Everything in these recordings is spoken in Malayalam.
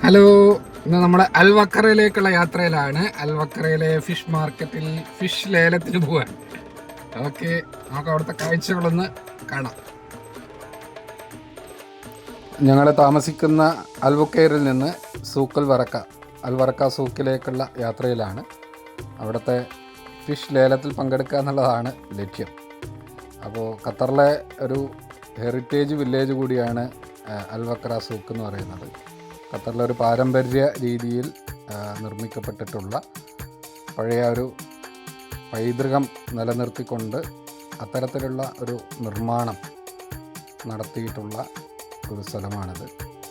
ഹലോ, ഇന്ന് നമ്മൾ അൽവക്രയിലേക്കുള്ള യാത്രയിലാണ്. അൽവക്രയിലെ ഫിഷ് മാർക്കറ്റിൽ ഫിഷ് ലേലത്തിന് പോവാൻ. ഓക്കെ, നമുക്ക് അവിടുത്തെ കാഴ്ചകളൊന്ന് കാണാം. ഞങ്ങൾ താമസിക്കുന്ന അൽവക്കയിൽ നിന്ന് അൽവറക്ക സൂക്കിലേക്കുള്ള യാത്രയിലാണ്. അവിടുത്തെ ഫിഷ് ലേലത്തിൽ പങ്കെടുക്കുക എന്നുള്ളതാണ് ലക്ഷ്യം. അപ്പോൾ ഖത്തറിലെ ഒരു ഹെറിറ്റേജ് വില്ലേജ് കൂടിയാണ് അൽവക്ര സൂക്ക് എന്ന് പറയുന്നത്. ഖത്തറിലൊരു പാരമ്പര്യ രീതിയിൽ നിർമ്മിക്കപ്പെട്ടിട്ടുള്ള പഴയ ഒരു പൈതൃകം നിലനിർത്തിക്കൊണ്ട് അത്തരത്തിലുള്ള ഒരു നിർമ്മാണം നടത്തിയിട്ടുള്ള ഒരു സ്ഥലമാണിത്.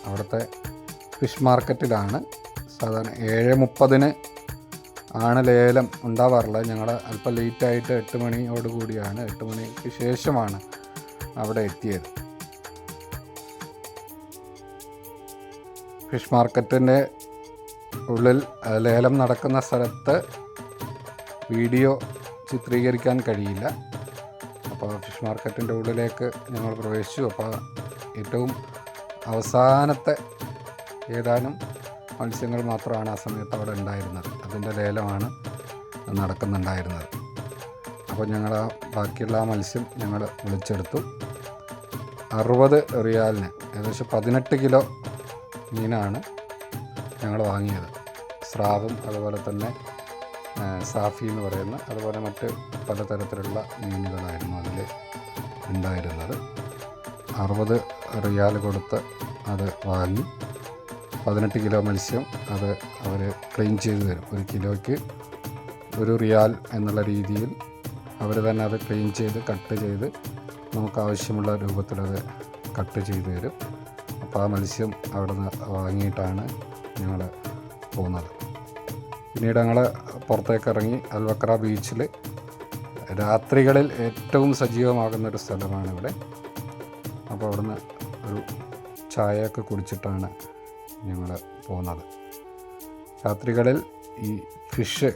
അവിടുത്തെ ഫിഷ് മാർക്കറ്റിലാണ് സാധാരണ 7:30 ആണ് ലേലം ഉണ്ടാവാറുള്ളത്. ഞങ്ങൾ അല്പം ലേറ്റായിട്ട് 8 മണിയോട് കൂടിയാണ്, 8 മണിക്ക് ശേഷമാണ് അവിടെ എത്തിയത്. ഫിഷ് മാർക്കറ്റിൻ്റെ ഉള്ളിൽ ലേലം നടക്കുന്ന സ്ഥലത്ത് വീഡിയോ ചിത്രീകരിക്കാൻ കഴിയില്ല. അപ്പോൾ ഫിഷ് മാർക്കറ്റിൻ്റെ ഉള്ളിലേക്ക് ഞങ്ങൾ പ്രവേശിച്ചു. അപ്പോൾ ഏറ്റവും അവസാനത്തെ ഏതാനും മത്സ്യങ്ങൾ മാത്രമാണ് ആ സമയത്ത് അവിടെ ഉണ്ടായിരുന്നത്. അതിൻ്റെ ലേലമാണ് നടക്കുന്നുണ്ടായിരുന്നത്. അപ്പോൾ ഞങ്ങൾ ബാക്കിയുള്ള ആ മത്സ്യം ഞങ്ങൾ വിളിച്ചെടുത്തു. 60 റിയാലിന് ഏകദേശം 18 കിലോ മീനാണ് ഞങ്ങൾ വാങ്ങിയത്. സ്രാവും അതുപോലെ തന്നെ സാഫി എന്ന് പറയുന്ന അതുപോലെ മറ്റ് പലതരത്തിലുള്ള മീനുകളായിരുന്നു അതിൽ ഉണ്ടായിരുന്നത്. 60 റിയാൽ കൊടുത്ത് അത് വാങ്ങി 18 കിലോ മത്സ്യം അത് അവർ ക്ലീൻ ചെയ്ത് തരും. 1 കിലോയ്ക്ക് 1 റിയാൽ എന്നുള്ള രീതിയിൽ അവർ തന്നെ അത് ക്ലീൻ ചെയ്ത് കട്ട് ചെയ്ത് നമുക്ക് ആവശ്യമുള്ള രൂപത്തിലത് കട്ട് ചെയ്ത് തരും. അപ്പോൾ ആ മത്സ്യം അവിടെ നിന്ന് വാങ്ങിയിട്ടാണ് ഞങ്ങൾ പോകുന്നത്. പിന്നീട് ഞങ്ങൾ പുറത്തേക്ക് ഇറങ്ങി. അൽവക്ര ബീച്ചിൽ രാത്രികളിൽ ഏറ്റവും സജീവമാകുന്നൊരു സ്ഥലമാണ് ഇവിടെ. അപ്പോൾ അവിടുന്ന് ഒരു ചായയൊക്കെ കുടിച്ചിട്ടാണ് ഞങ്ങൾ പോകുന്നത്. രാത്രികളിൽ ഈ ഫിഷ്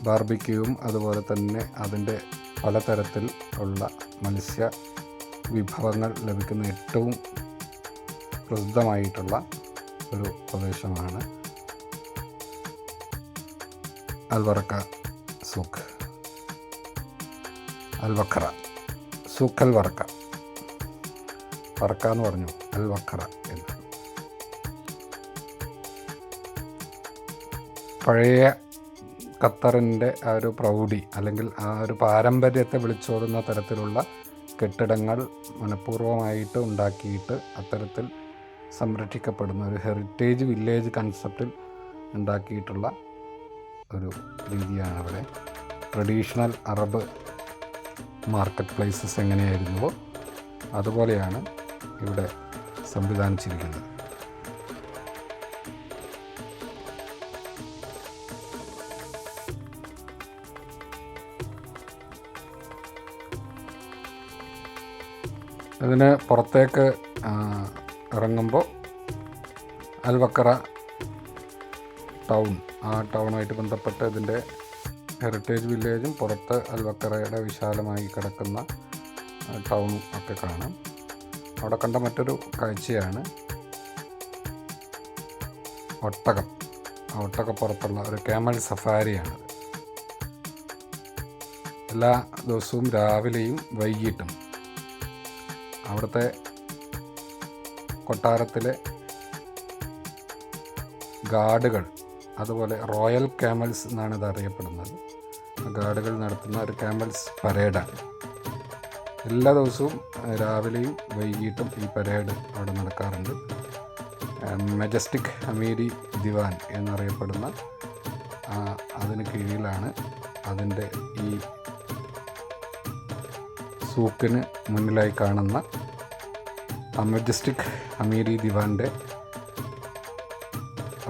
ബാർബിക്യൂവും അതുപോലെ തന്നെ അതിൻ്റെ പലതരത്തിൽ ഉള്ള മത്സ്യ വിഭവങ്ങൾ ലഭിക്കുന്ന ഏറ്റവും പ്രസിദ്ധമായിട്ടുള്ള ഒരു പ്രദേശമാണ് അൽവറക്ക സൂക്ക്. അൽവക്ര സൂക്ക് അൽവറക്ക, വറക്ക എന്ന് പറഞ്ഞു, അൽവക്ര എന്ന്. പഴയ ഖത്തറിൻ്റെ ആ ഒരു പ്രൗഢി അല്ലെങ്കിൽ ആ ഒരു പാരമ്പര്യത്തെ വിളിച്ചോതുന്ന തരത്തിലുള്ള കെട്ടിടങ്ങൾ മനഃപൂർവ്വമായിട്ട് ഉണ്ടാക്കിയിട്ട് അത്തരത്തിൽ സംരക്ഷിക്കപ്പെടുന്ന ഒരു ഹെറിറ്റേജ് വില്ലേജ് കൺസെപ്റ്റിൽ ഉണ്ടാക്കിയിട്ടുള്ള ഒരു രീതിയാണ് ഇവിടെ. ട്രഡീഷണൽ അറബ് മാർക്കറ്റ് പ്ലേസസ് എങ്ങനെയായിരുന്നുവോ അതുപോലെയാണ് ഇവിടെ സംവിധാനിച്ചിരിക്കുന്നത്. അതിന് പുറത്തേക്ക് ഇറങ്ങുമ്പോൾ അൽവക്ര ടൗൺ, ആ ടൗണുമായിട്ട് ബന്ധപ്പെട്ട് ഇതിൻ്റെ ഹെറിറ്റേജ് വില്ലേജും പുറത്ത് അൽവക്രയുടെ വിശാലമായി കിടക്കുന്ന ടൗണും ഒക്കെ കാണാം. അവിടെ കണ്ട മറ്റൊരു കാഴ്ചയാണ് ഒട്ടകം. ആ ഒട്ടകപ്പുറത്തുള്ള ഒരു ക്യാമൽ സഫാരിയാണ്. എല്ലാ ദിവസവും രാവിലെയും വൈകിട്ടും അവിടുത്തെ കൊട്ടാരത്തിലെ ഗാർഡുകൾ, അതുപോലെ റോയൽ ക്യാമൽസ് എന്നാണ് ഇത് അറിയപ്പെടുന്നത്, ഗാർഡുകൾ നടത്തുന്ന ഒരു ക്യാമൽസ് പരേഡാണ്. എല്ലാ ദിവസവും രാവിലെയും വൈകിട്ടും ഈ പരേഡ് അവിടെ നടക്കാറുണ്ട്. മെജസ്റ്റിക് അമീരി ദിവാൻ എന്നറിയപ്പെടുന്ന അതിന് കീഴിലാണ് അതിൻ്റെ ഈ സൂക്കിന് മുന്നിലായി കാണുന്ന മെജസ്റ്റിക് അമീരി ദിവാൻ്റെ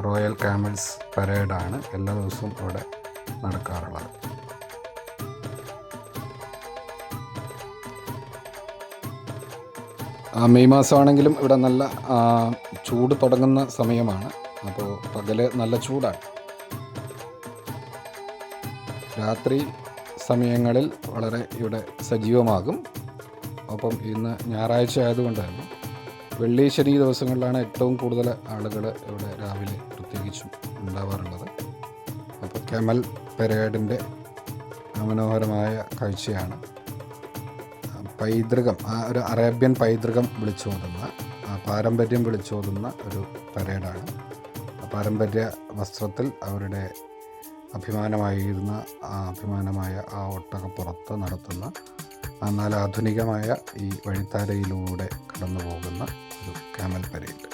റോയൽ ക്യാമൽസ് പരേഡാണ് എല്ലാ ദിവസവും അവിടെ നടക്കാറുള്ളത്. മെയ് മാസമാണെങ്കിലും ഇവിടെ നല്ല ചൂട് തുടങ്ങുന്ന സമയമാണ്. അപ്പോൾ പകല് നല്ല ചൂടാണ്. രാത്രി സമയങ്ങളിൽ വളരെ ഇവിടെ സജീവമാകും. അപ്പം ഇന്ന് ഞായറാഴ്ച ആയതുകൊണ്ട് തന്നെ വെള്ളി ശനി ദിവസങ്ങളിലാണ് ഏറ്റവും കൂടുതൽ ആളുകൾ ഇവിടെ രാവിലെ പ്രത്യേകിച്ചും ഉണ്ടാവാറുള്ളത്. അപ്പോൾ ക്യാമൽ പരേഡിൻ്റെ മനോഹരമായ കാഴ്ചയാണ്. പൈതൃകം, ആ ഒരു അറേബ്യൻ പൈതൃകം വിളിച്ചോതുന്ന, പാരമ്പര്യം വിളിച്ചോതുന്ന ഒരു പരേഡാണ്. പാരമ്പര്യ വസ്ത്രത്തിൽ അവരുടെ അഭിമാനമായിരുന്ന അഭിമാനമായ ആ ഒട്ടകപ്പുറത്ത് നടത്തുന്ന എന്നാൽ ആധുനികമായ ഈ വഴിത്താരയിലൂടെ കടന്നു പോകുന്ന ഒരു ക്യാമൽ പരേഡ്.